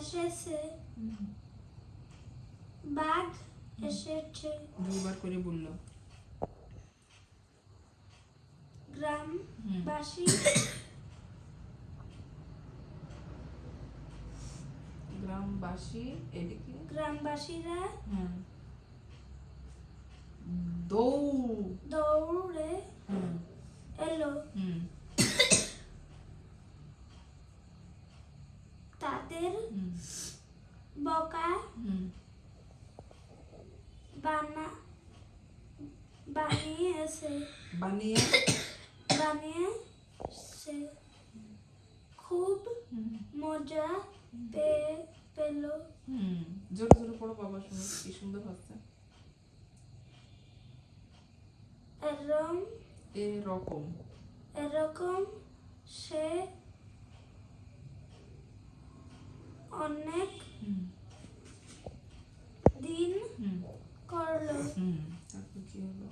এসেছে, বাঘ এসেছে। দুইবার করে বললো। গ্রামবাসী গ্রামবাসী এদিকে গ্রামবাসীরা দৌড়ে এলো। তাদের বোকা বানিয়েছে। খুব মজা পেল। জোরে জোরে পড়ো বাবা, শুনো কি সুন্দর হচ্ছে। এরকম সে অনেক দিন করলো। তারপর কি হলো?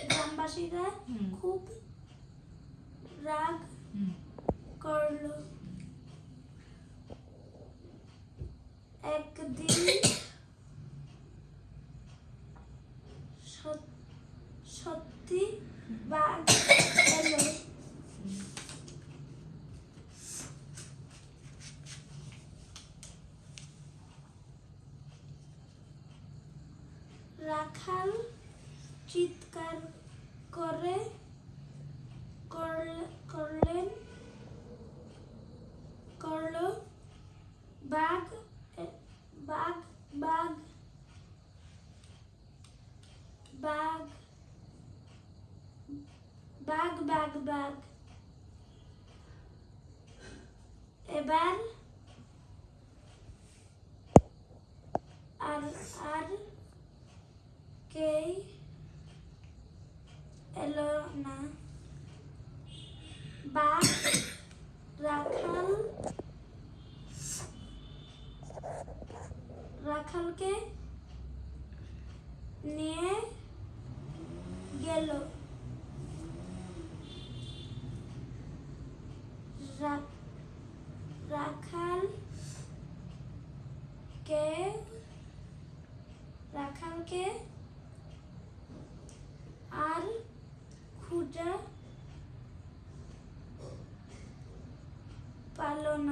গ্রামবাসীরা খুব রাগ করলো। একদিন সত্যি বাঘ এলো। রাখাল চিৎকার করলো, বাঘ বাঘ বাঘ বাঘ বাঘ বাঘ বাঘ। এবার আর কেউ এলো না। বাঘ রাখালকে নিয়ে গেল।